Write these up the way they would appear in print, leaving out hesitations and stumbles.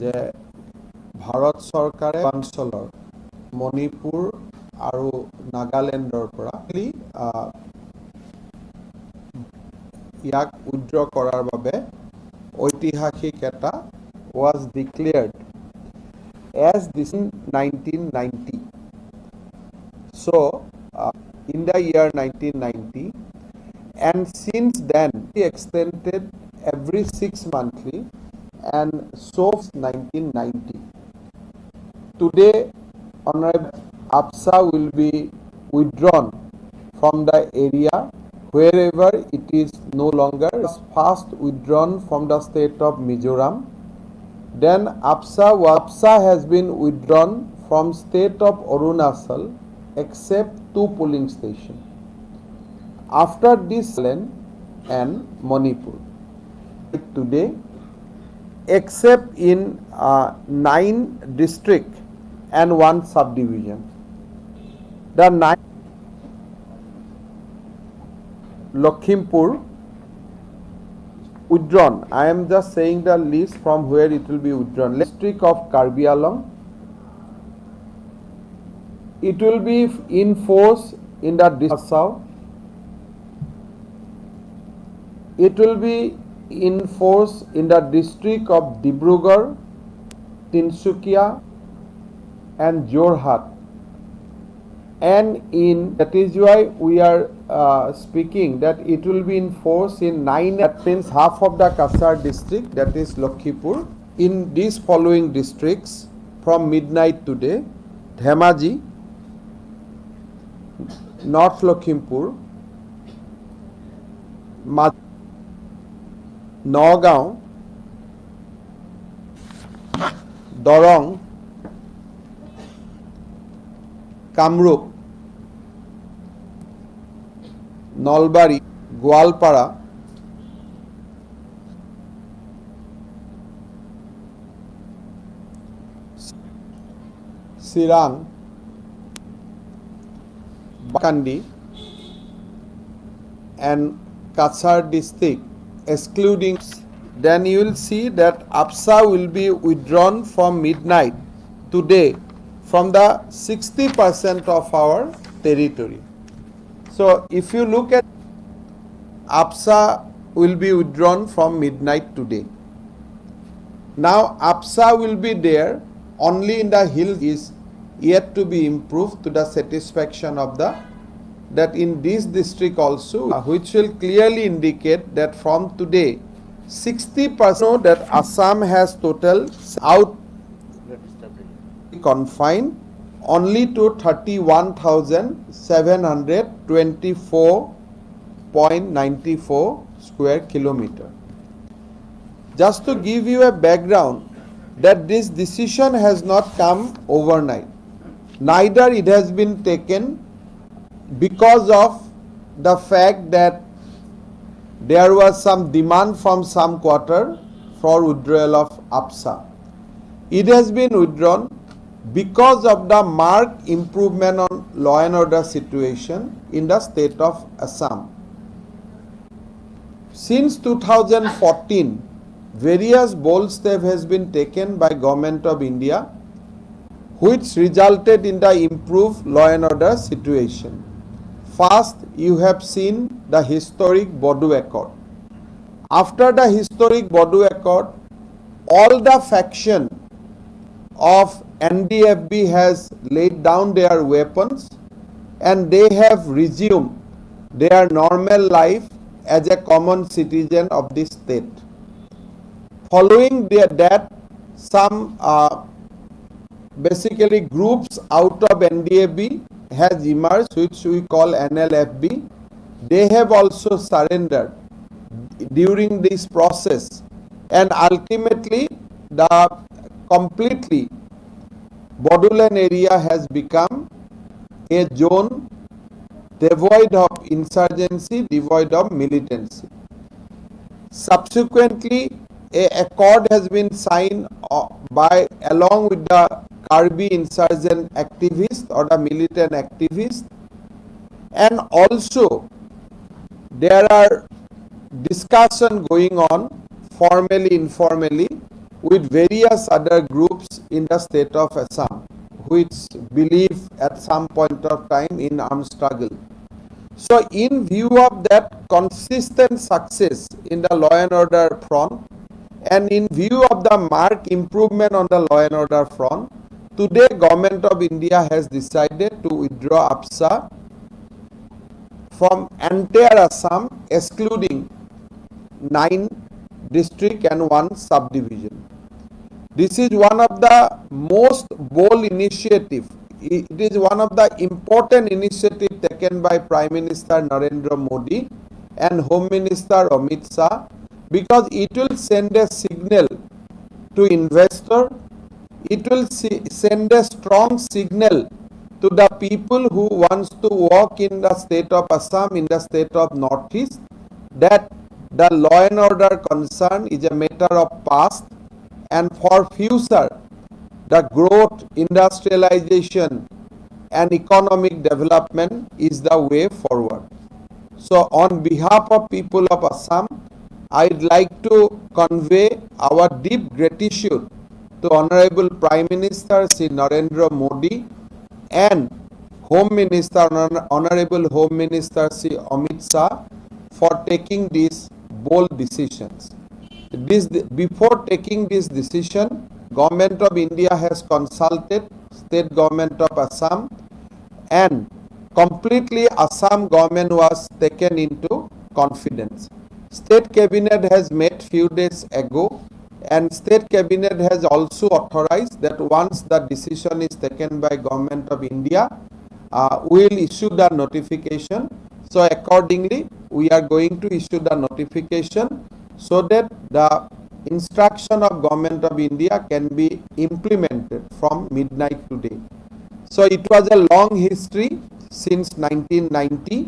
যে ভাৰত চৰকাৰে অঞ্চলৰ মণিপুৰ আৰু নাগালেণ্ডৰ পৰা ইয়াক উইথড্ৰ কৰাৰ বাবে ঐতিহাসিক এটা was declared as this in 1990. So in the year 1990, and since then we extended every 6 monthly and so 1990. Today Honorable APSA will be withdrawn from the area wherever it is no longer. First withdrawn from the state of Mizoram. Then APSA has been withdrawn from state of Arunachal except 2 polling stations. After this and Manipur today, except in 9 districts and 1 subdivision. The 9 Lakhimpur withdrawn. I am just saying the list from where it will be withdrawn. District of Karbi Anglong. It will be in force in the district of It will be in force in the district of Dibrugarh, Tinsukia and Jorhat. And that is why we are speaking that it will be in force in 9, that means half of the Kasar district, that is Lakhimpur. In these following districts from midnight today: Dhemaji, North Lakhimpur, Nagaon, Dorong, Kamrup, Nalbari, Gwalpara, Sirang, Bakandi and Kasar district excluding. Then you will see that APSA will be withdrawn from midnight today from the 60% of our territory. So if you look at APSA will be withdrawn from midnight today. Now APSA will be there only in the hills is yet to be improved to the satisfaction of the that in this district also, which will clearly indicate that from today 60% that Assam has total out confined only to 31,724.94 square kilometer. Just to give you a background that this decision has not come overnight, neither it has been taken because of the fact that there was some demand from some quarter for withdrawal of APSA. It has been withdrawn because of the marked improvement on law and order situation in the state of Assam. Since 2014, various bold steps has been taken by Government of India which resulted in the improved law and order situation. First, you have seen the historic Bodo Accord. After the historic Bodo Accord, all the faction of NDFB has laid down their weapons and they have resumed their normal life as a common citizen of this state. Following that, some basically groups out of NDFB has emerged, which we call NLFB. They have also surrendered during this process, and ultimately the completely Bodoland area has become a zone devoid of insurgency, devoid of militancy. Subsequently, a accord has been signed by along with the Karbi insurgent activists or the militant activists, and also there are discussion going on formally, informally with various other groups in the state of Assam, which believe at some point of time in armed struggle. So in view of that consistent success in the law and order front, and in view of the marked improvement on the law and order front, today Government of India has decided to withdraw APSA from entire Assam, excluding 9 district and 1 subdivision. This is one of the most bold initiative. It is one of the important initiative taken by Prime Minister Narendra Modi and Home Minister Amit Shah, because it will send a signal to investor. It will send a strong signal to the people who wants to work in the state of Assam, in the state of Northeast, that the law and order concern is a matter of past, and for future, the growth, industrialization, and economic development is the way forward. So on behalf of people of Assam, I'd like to convey our deep gratitude to Honorable Prime Minister Sri Narendra Modi and Home Minister, Honorable Home Minister Sri Amit Shah, for taking these bold decisions. Before taking this decision, Government of India has consulted State Government of Assam, and completely Assam government was taken into confidence. State Cabinet has met few days ago, and State Cabinet has also authorized that once the decision is taken by Government of India, we will issue the notification. So accordingly, we are going to issue the notification so that the instruction of Government of India can be implemented from midnight today. So it was a long history since 1990,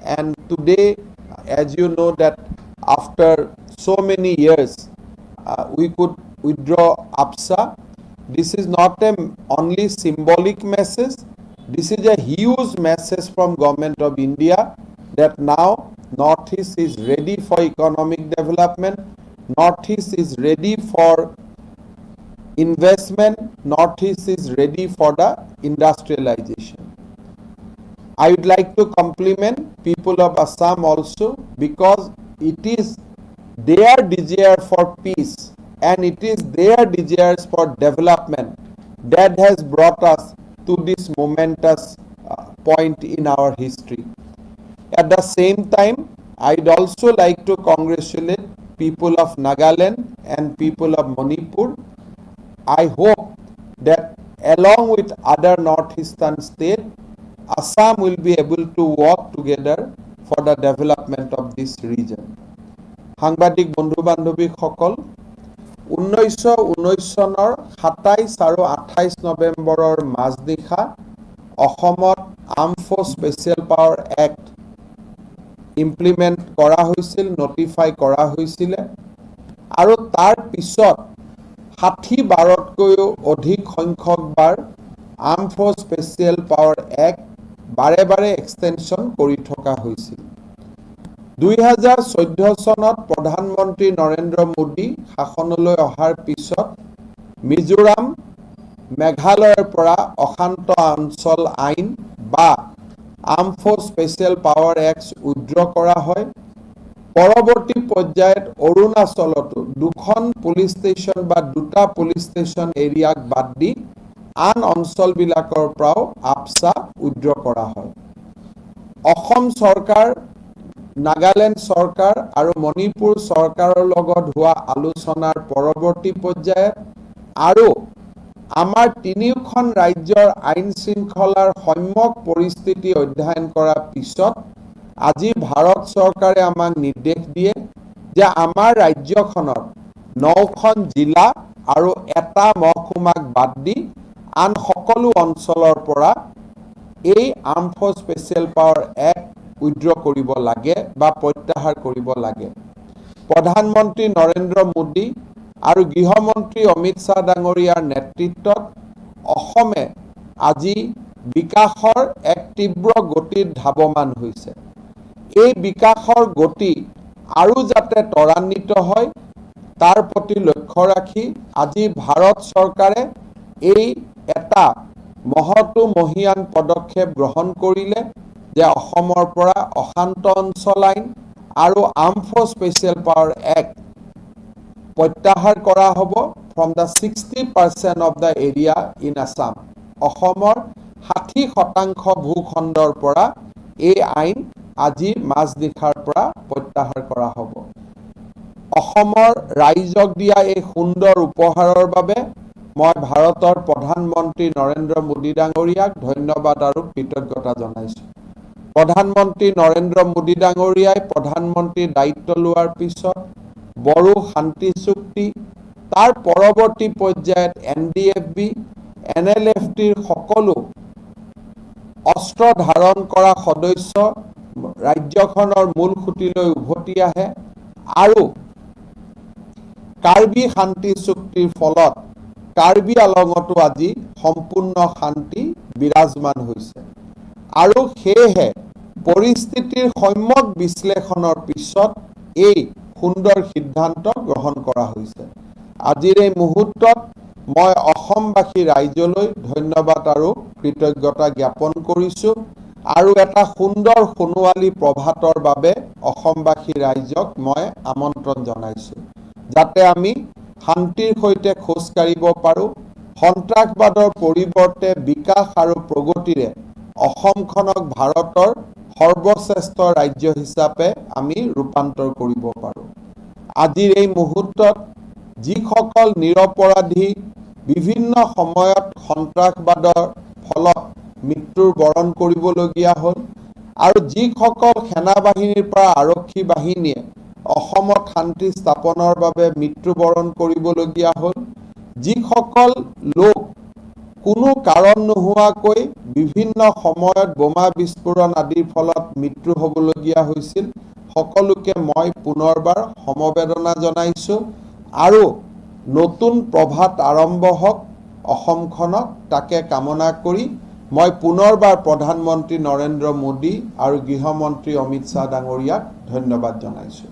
and today, as you know, that after so many years, we could withdraw APSA. This is not a only symbolic message. This is a huge message from Government of India that now Northeast is ready for economic development. Northeast is ready for investment. Northeast is ready for the industrialization. I would like to compliment people of Assam also, because it is their desire for peace and it is their desires for development that has brought us to this momentous point in our history. At the same time, I'd also like to congratulate people of Nagaland and people of Manipur. I hope that along with other northeastern states, Assam will be able to work together for the development of this region. সাংবাদিক বন্ধু বান্ধৱীসকল, 1919 চনৰ 27 আৰু 28 নৱেম্বৰৰ মাজনিশা অসমত arm force special power act implement কৰা হৈছিল, notify কৰা হৈছিলে, আৰু তাৰ পিছত 60-বাৰতকৈও অধিক সংখ্যক বাৰ arm force special power act বাৰে বাৰে এক্সটেনশ্যন কৰি থকা হৈছিল। 2014 চনত প্ৰধানমন্ত্ৰী নৰেন্দ্ৰ মোদী শাসনলৈ অহাৰ পিছত মিজোৰাম, মেঘালয়ৰ পৰা অশান্ত অঞ্চল আইন বা arm force special power act withdraw কৰা হয়। পৰৱৰ্তী পৰ্যায়ত অৰুণাচলতো 2খন পুলিচ ষ্টেচন বা 2টা পুলিচ ষ্টেচন এৰিয়াক বাদ দি আন অঞ্চলবিলাকৰ পৰাও আপচা উইথড্ৰ কৰা হয়। অসম চৰকাৰ, নাগালেণ্ড চৰকাৰ আৰু মণিপুৰ চৰকাৰৰ লগত হোৱা আলোচনাৰ পৰৱৰ্তী পৰ্যায়ত আৰু আমাৰ তিনিওখন ৰাজ্যৰ আইন শৃংখলাৰ সম্যক পৰিস্থিতি অধ্যয়ন কৰাৰ পিছত আজি ভাৰত চৰকাৰে আমাক নিৰ্দেশ দিয়ে যে আমাৰ ৰাজ্যখনৰ 9খন জিলা আৰু এটা মহকুমাক বাদ দি আন সকলো অঞ্চলৰ পৰা এই arm force special power act withdraw কৰিব লাগে বা প্ৰত্যাহাৰ কৰিব লাগে। প্ৰধানমন্ত্ৰী নৰেন্দ্ৰ মোদী আৰু গৃহমন্ত্ৰী অমিত শ্বাহ ডাঙৰীয়াৰ নেতৃত্বত অসমে আজি বিকাশৰ এক তীব্ৰ গতিত ধাৱমান হৈছে। এই বিকাশৰ গতি আৰু যাতে ত্বৰান্বিত হয় তাৰ প্ৰতি লক্ষ্য ৰাখি আজি ভাৰত চৰকাৰে এই এটা মহতো মহিয়ান পদক্ষেপ গ্ৰহণ কৰিলে যে অসমৰ পৰা অশান্ত অঞ্চল আইন আৰু arm force special power act প্ৰত্যাহাৰ কৰা হ'ব from the 60% of the area in Assam. অসমৰ 60% ভূখণ্ডৰ পৰা এই আইন আজি মাজনিশাৰ পৰা প্ৰত্যাহাৰ কৰা হ'ব। অসমৰ ৰাইজক দিয়া এই সুন্দৰ উপহাৰৰ বাবে মই ভাৰতৰ প্ৰধানমন্ত্ৰী নৰেন্দ্ৰ মোদী ডাঙৰীয়াক ধন্যবাদ আৰু কৃতজ্ঞতা জনাইছোঁ। প্ৰধানমন্ত্ৰী নৰেন্দ্ৰ মোদী ডাঙৰীয়াই প্ৰধানমন্ত্ৰীৰ দায়িত্ব লোৱাৰ পিছত বড়ো শান্তি চুক্তি, তাৰ পৰৱৰ্তী পৰ্যায়ত NDFB, NLFTৰ সকলো অস্ত্ৰ ধাৰণ কৰা সদস্য ৰাজ্যখনৰ মূল খুঁটিলৈ উভতি আহে আৰু কাৰ্বি শান্তি চুক্তিৰ ফলত কাৰ্বি আলঙতো আজি সম্পূৰ্ণ শান্তি বিৰাজমান হৈছে আৰু সেয়েহে পৰিস্থিতিৰ সম্যক বিশ্লেষণৰ পিছত এই সুন্দৰ সিদ্ধান্ত গ্ৰহণ কৰা হৈছে। আজিৰ এই মুহূৰ্তত মই অসমবাসী ৰাইজলৈ ধন্যবাদ আৰু কৃতজ্ঞতা জ্ঞাপন কৰিছোঁ আৰু এটা সুন্দৰ সোণোৱালী প্ৰভাতৰ বাবে অসমবাসী ৰাইজক মই আমন্ত্ৰণ জনাইছোঁ যাতে আমি শান্তিৰ সৈতে খোজ কাঢ়িব পাৰোঁ, সন্ত্ৰাসবাদৰ পৰিৱৰ্তে বিকাশ আৰু প্ৰগতিৰে অসমখনক ভাৰতৰ সৰ্বশ্ৰেষ্ঠ ৰাজ্য হিচাপে আমি ৰূপান্তৰ কৰিব পাৰোঁ। আজিৰ এই মুহূৰ্তত যিসকল নিৰপৰাধী বিভিন্ন সময়ত সন্ত্ৰাসবাদৰ ফলত মৃত্যুৰ বৰণ কৰিবলগীয়া হ'ল আৰু যিসকল সেনাবাহিনীৰ পৰা আৰক্ষী বাহিনীয়ে অসমত শান্তি স্থাপনৰ বাবে মৃত্যুবৰণ কৰিবলগীয়া হ'ল, যিসকল লোক কোনো কাৰণ নোহোৱাকৈ বিভিন্ন সময়ত বোমা বিস্ফোৰণ আদিৰ ফলত মৃত্যু হ'বলগীয়া হৈছিল, সকলোকে মই পুনৰবাৰ সমবেদনা জনাইছোঁ আৰু নতুন প্ৰভাত আৰম্ভ হওক অসমখনক তাকে কামনা কৰি মই পুনৰবাৰ প্ৰধানমন্ত্ৰী নৰেন্দ্ৰ মোদী আৰু গৃহমন্ত্ৰী অমিত শ্বাহ ডাঙৰীয়াক ধন্যবাদ জনাইছোঁ।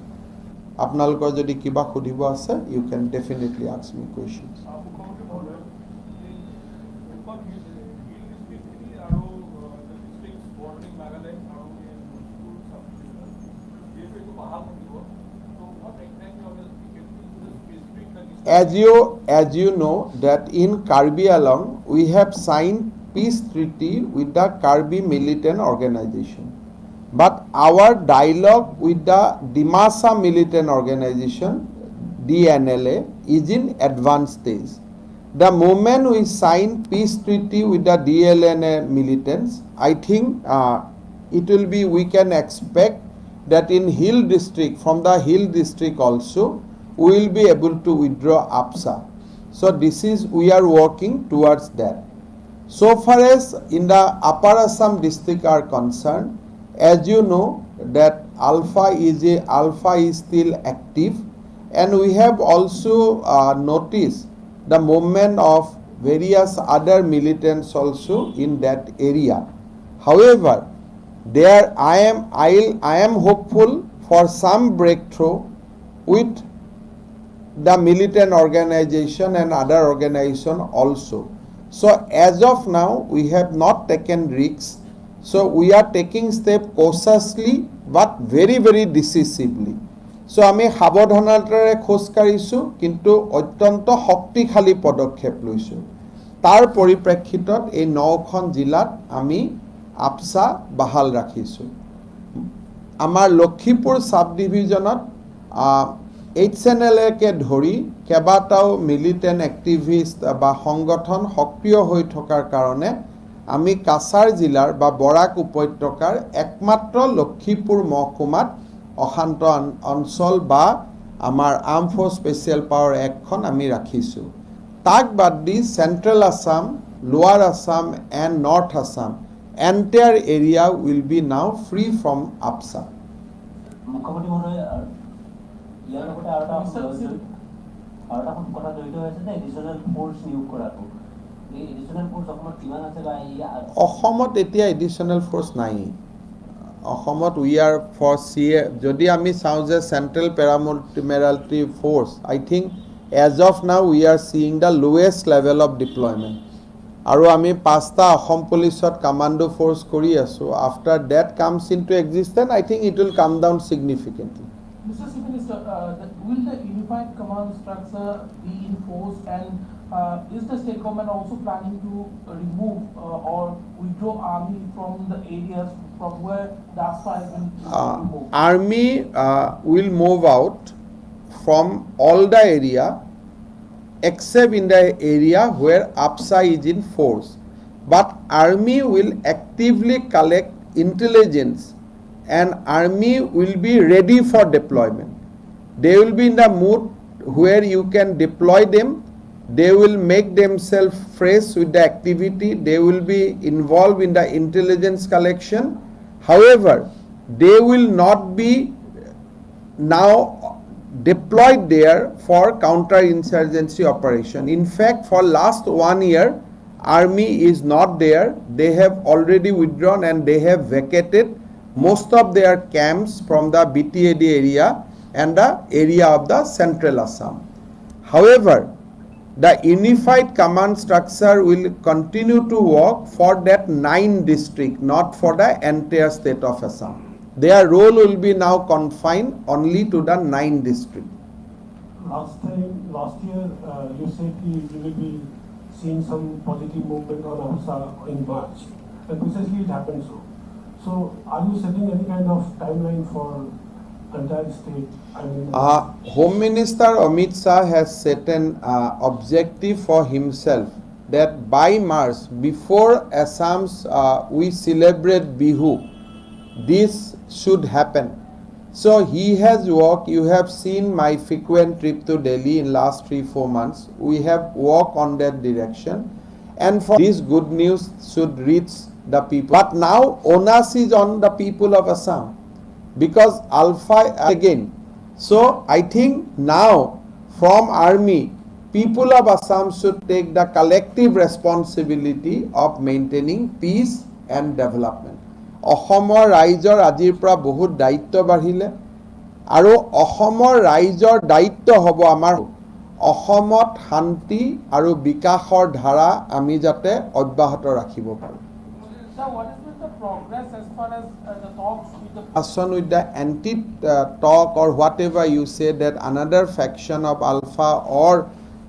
আপোনালোকৰ যদি কিবা সুধিব আছে, ইউ কেন definitely ask me questions. As you know that in Karbi Alang we have signed peace treaty with the Karbi militant organization, but our dialogue with the Dimasa militant organization DNLA is in advanced stage. The moment we sign peace treaty with the DLNA militants, I think it will be, we can expect that in Hill district, from the Hill district also, we will be able to withdraw APSA. So this is, we are working towards that. So far as in the Upper Assam district are concerned, as you know that Alpha is still active, and we have also noticed the movement of various other militants also in that area. However, there I am hopeful for some breakthrough with the militant organization and other organization also. So as of now we have not taken risks, so we are taking step cautiously but very decisively. So আমি সাৱধানতাৰে খোজ কাঢ়িছোঁ কিন্তু অত্যন্ত শক্তিশালী পদক্ষেপ লৈছোঁ। তাৰ পৰিপ্ৰেক্ষিতত এই 9খন জিলাত আমি আপচা বাহাল ৰাখিছোঁ। আমাৰ লক্ষীপুৰ সাব ডিভিজনত HNLকে ধৰি কেইবাটাও মিলিটেণ্ট এক্টিভিষ্ট বা সংগঠন সক্ৰিয় হৈ থকাৰ কাৰণে আমি কাছাৰ জিলাৰ বা বৰাক উপত্যকাৰ একমাত্ৰ লক্ষীপুৰ মহকুমাত অশান্ত অঞ্চল বা আমাৰ আৰ্ম ফ'ৰ্চ স্পেচিয়েল পাৱাৰ এক্টখন আমি ৰাখিছোঁ। তাক বাদ দি central Assam, lower Assam and north Assam entire area will be now free from AFSPA. মুখ্যমন্ত্ৰী মহোদয়, ইয়াৰ লগতে আৰু এটা কথা জড়িত হৈ আছে যে এডিশ্যনেল ফ'ৰ্চ নিয়োগ কৰাটো। অসমত এতিয়া এডিশ্যনেল ফ'ৰ্চ নাই। অসমত we are for CA যদি আমি চাওঁ যে central paramilitary force I think as of now we are seeing the lowest level of deployment আৰু আমি পাঁচটা অসম পুলিচত কমান্ডো ফোর্স কৰি আছো after that comes into existence I think it will come down significantly. Mr. Chief Minister, will the unified command structure be enforced, and is the state government also planning to remove or withdraw army from the areas from where the ASFA has been removed? Army will move out from all the area except in the area where APSA is in force. But army will actively collect intelligence and army will be ready for deployment. They will be in the mood where you can deploy them. They will make themselves fresh with the activity. They will be involved in the intelligence collection. However, they will not be now deployed there for counter-insurgency operation. In fact, for last 1 year, army is not there. They have already withdrawn and they have vacated most of their camps from the BTAD area and the area of the central Assam. However, the unified command structure will continue to work for that 9 districts, not for the entire state of Assam. Their role will be now confined only to the 9 districts. Last year, you said you will be seeing some positive movement on ASFA in March, and precisely it happened so. So, are you setting any kind of timeline for entire state? Home Minister Amit Shah has set an objective for himself that by March, before Assam's we celebrate Bihu, this should happen. So he has worked. You have seen my frequent trip to Delhi in last 3-4 months. We have worked on that direction, and for this good news should reach the people. But now onus is on the people of Assam because Alpha again. So I think now from army, people of Assam should take the collective responsibility of maintaining peace and development. অসমৰ ৰাইজৰ আজিৰ পৰা বহুত দায়িত্ব বাঢ়িলে আৰু অসমৰ ৰাইজৰ দায়িত্ব হ'ব আমাৰ অসমত শান্তি আৰু বিকাশৰ ধাৰা আমি যাতে অব্যাহত ৰাখিব পাৰোঁ. Sir, what has been the progress as far as the talks with the Assam with the anti-talk or whatever you say that another faction of Alpha or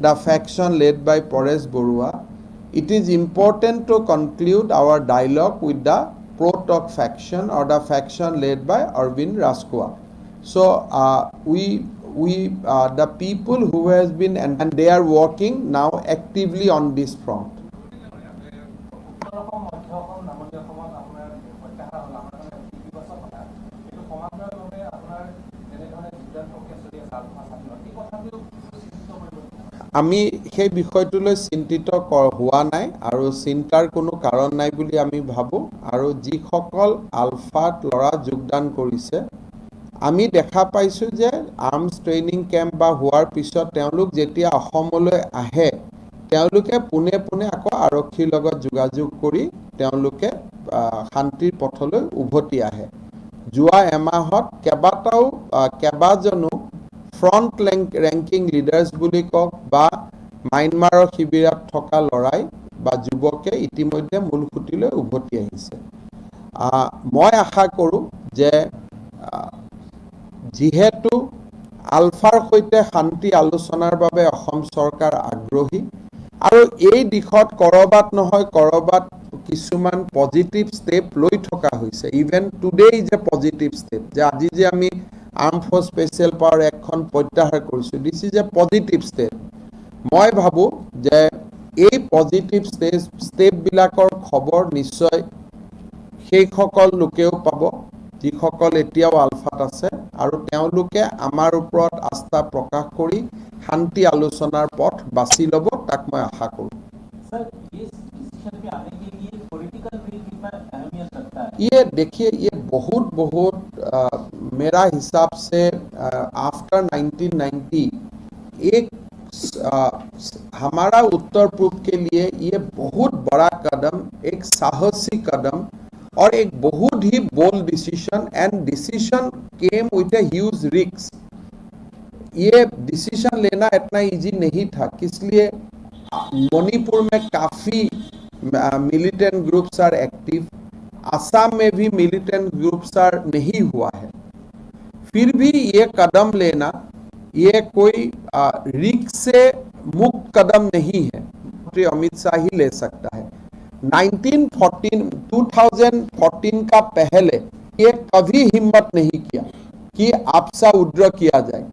the faction led by Paresh Borua, it is important to conclude our dialogue with the pro-talk faction or the faction led by Arvind Raskua. So the people who has been and they are working now actively on this front. আমি সেই বিষয়টোলৈ চিন্তিত হোৱা নাই আৰু চিন্তাৰ কোনো কাৰণ নাই বুলি আমি ভাবো আৰু যিসকল আলফাত লৰা যোগদান কৰিছে আমি দেখা পাইছো যে আৰ্মছ ট্ৰেইনিং কেম্প বা হোৱাৰ পিছত তেওঁলোক যেতিয়া অসমলৈ আহে তেওঁলোকে পুনে পুনে আকৌ আৰক্ষীৰ লগত যোগাযোগ কৰি তেওঁলোকে শান্তিৰ পথলৈ উভতি আহে যোৱা এমাহত কেবাজনো front ranking leaders বুলি কক বা মাইনমাৰৰ শিবিৰত থকা লৰাই বা যুৱকে ইতিমধ্যে মূলসুটিলৈ উভতি আহিছে মই আশা কৰোঁ যে যেহেতু আলফাৰ সৈতে শান্তি আলোচনাৰ বাবে অসম চৰকাৰ আগ্ৰহী আৰু এই দিশত কৰবাত নহয় কৰবাত কিছুমান পজিটিভ ষ্টেপ লৈ থকা হৈছে even today is a positive step যে আজি যে আমি আৰ্ম ফ'ৰ্চ স্পেচিয়েল পাৱাৰ এখন প্ৰত্যাহাৰ কৰিছোঁ this is a positive step মই ভাবোঁ যে এই পজিটিভ ষ্টেপবিলাকৰ খবৰ নিশ্চয় সেইসকল লোকেও পাব যিসকল এতিয়াও আলফাত আছে আৰু তেওঁলোকে আমাৰ ওপৰত আস্থা প্ৰকাশ কৰি শান্তি আলোচনাৰ পথ বাছি ল'ব তাক মই আশা কৰোঁ ये देखिए ये बहुत मेरा हिसाब से आफ्टर 1990 एक हमारा उत्तर पूर्व के लिए ये बहुत बड़ा कदम एक साहसी कदम और एक बहुत ही bold decision and decision came with a huge risk. ये डिसीजन लेना इतना इजी नहीं था, इसलिए मणिपुर में काफ़ी militant groups are active, Assam में भी मिलिटेंट ग्रुप्स आर नहीं हुआ है, फिर भी ये कदम लेना ये कोई रिस्क से मुक्त कदम नहीं है, अमित शाह ही ले सकता है। 2014 का पहले ये कभी हिम्मत नहीं किया कि आपसा विड्रॉ किया जाए।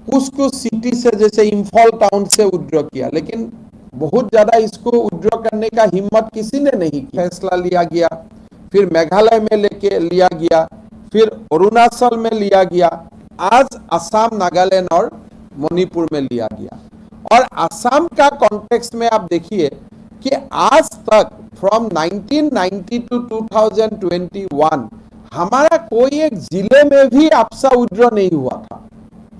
कुछ सिटी से जैसे इम्फॉल टाउन से विड्रॉ किया, लेकिन बहुत ज्यादा इसको विड्रॉ करने का हिम्मत किसी ने नहीं किया। फैसला लिया गया, फिर मेघालय में लेके लिया गया, फिर अरुणाचल में लिया गया, आज असम, नागालैंड और मणिपुर में लिया गया। और असम का कॉन्टेक्स्ट में आप देखिए कि आज तक फ्रॉम 1990 टू 2021 हमारा कोई एक जिले में भी आपसा विड्रॉ नहीं हुआ था,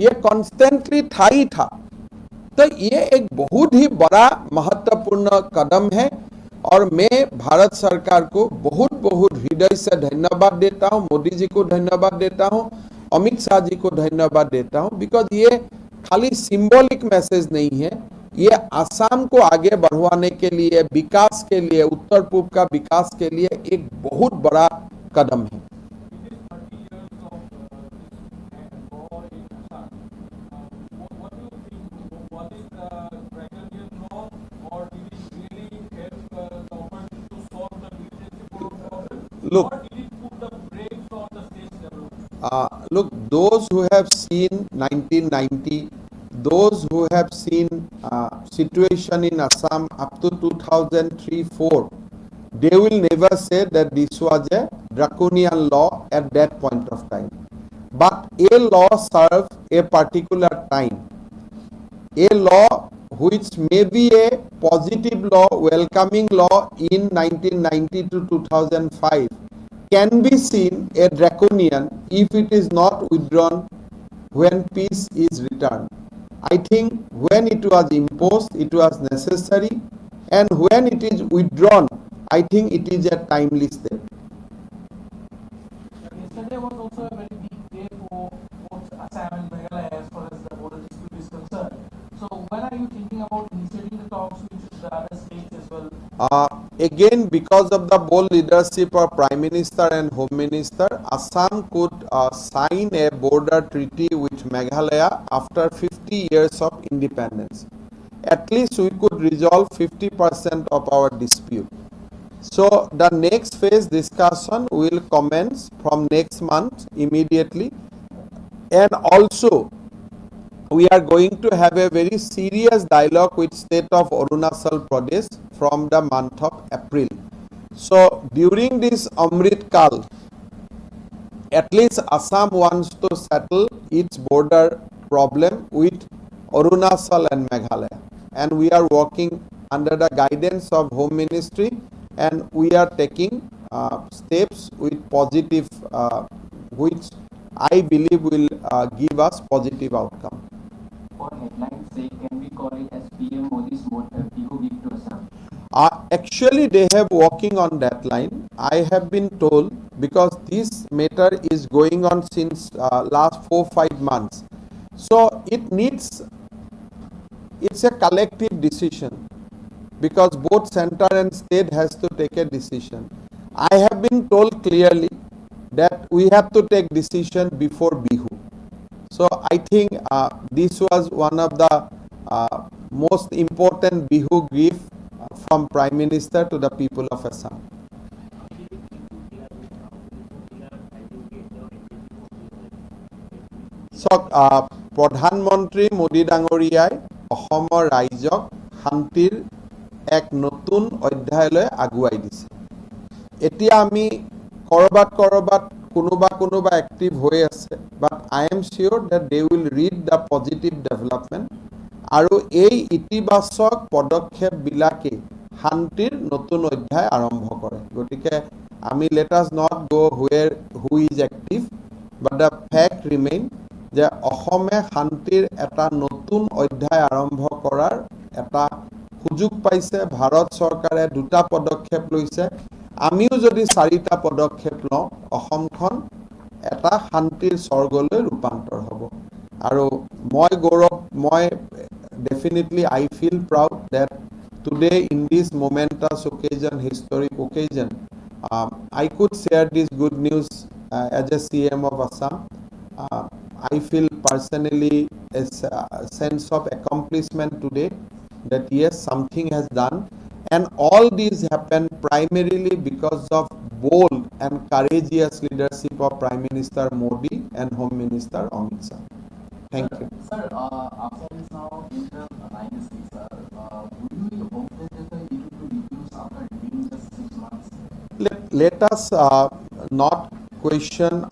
ये कॉन्स्टेंटली था ही था। तो ये एक बहुत ही बड़ा महत्वपूर्ण कदम है और मैं भारत सरकार को बहुत बहुत हृदय से धन्यवाद देता हूँ, मोदी जी को धन्यवाद देता हूँ, अमित शाह जी को धन्यवाद देता हूँ, बिकॉज ये खाली सिंबॉलिक मैसेज नहीं है, ये असम को आगे बढ़वाने के लिए, विकास के लिए, उत्तर पूर्व का विकास के लिए एक बहुत बड़ा कदम है। Look, those who have seen 1990, those who have seen situation in Assam up to 2003-4, they will never say that this was a draconian law at that point of time. But a law serves a particular time. A law which may be a positive law, welcoming law in 1990 to 2005 can be seen a draconian if it is not withdrawn when peace is returned. I think when it was imposed, it was necessary, and when it is withdrawn, I think it is a timely step. Yesterday was also a very big day for both Assam and Meghalaya as far as the border dispute is concerned. So when are you thinking about initiating the talks with the other states as well? Again, because of the bold leadership of Prime Minister and Home Minister, Assam could sign a border treaty with Meghalaya after 50 years of independence. At least we could resolve 50% of our dispute. So the next phase discussion will commence from next month immediately, and also we are going to have a very serious dialogue with state of Arunachal Pradesh from the month of April. So during this Amrit Kal, at least Assam wants to settle its border problem with Arunachal and Meghalaya, and we are working under the guidance of Home Ministry, and we are taking steps with positive, which I believe will give us positive outcome. For headline's sake, can we call it as PM Modi's Bihu Week to Assam? Actually, they have working on that line. I have been told, because this matter is going on since last 4-5 months. So it's a collective decision, because both center and state has to take a decision. I have been told clearly that we have to take decision before Bihu. So I think this was one of the most important Bihu gift from Prime Minister to the people of Assam. So Pradhanmantri Modi Dangoriyai অসমৰ ৰাইজক শান্তিৰ এক নতুন অধ্যায়লৈ আগুৱাই দিছে। এতিয়া আমি কৰবাত কোনোবা এক্টিভ হৈ আছে, but I am sure that they will read the positive development, আৰু এই ইতিবাচক পদক্ষেপবিলাকে শান্তিৰ নতুন অধ্যায় আৰম্ভ কৰে। গতিকে আমি let us not go who is active, but the fact remain যে অসমে শান্তিৰ এটা নতুন অধ্যায় আৰম্ভ কৰাৰ এটা সুযোগ পাইছে। ভাৰত চৰকাৰে দুটা পদক্ষেপ লৈছে। আমিও যদি 4টা পদক্ষেপ লওঁ অসমখন এটা শান্তিৰ স্বৰ্গলৈ ৰূপান্তৰ হ'ব আৰু মই definitely I feel proud that today in this momentous occasion, historic occasion, I could share this good news as a CM of Assam. I feel personally a sense of accomplishment today that yes, something has done, and all these happened primarily because of bold and courageous leadership of Prime Minister Modi and Home Minister Amit Shah. Thank you. Sir, Assam is now in the alliance, sir. Would you hope that it will reduce after remaining just 6 months? Let us not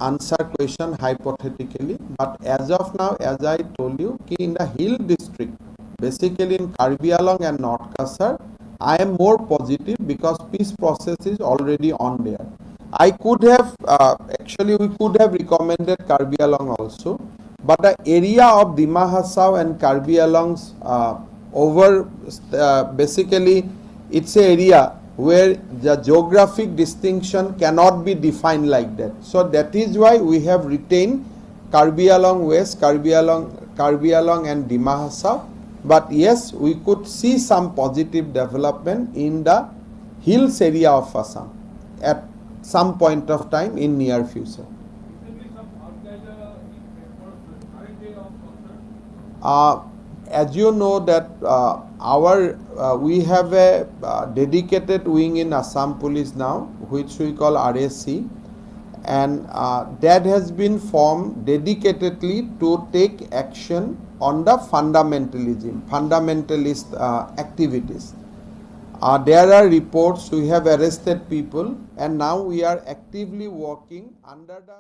answer question hypothetically, but as of now, as I told you, in the hill district, basically in Karbi Anglong and North Kasar, I am more positive because peace process is already on there. I could have, actually we could have recommended Karbi Anglong also, but the area of Dima Hasao and Karbi Anglong's basically it's an area where the geographic distinction cannot be defined like that. So that is why we have retained Karbi Anglong West, Karbi Anglong and Dima Hasao. But yes, we could see some positive development in the hills area of Assam at some point of time in near future. As you know that we have a dedicated wing in Assam Police now, which we call RSC, and that has been formed dedicatedly to take action on the fundamentalist activities. There are reports, we have arrested people, and now we are actively working under the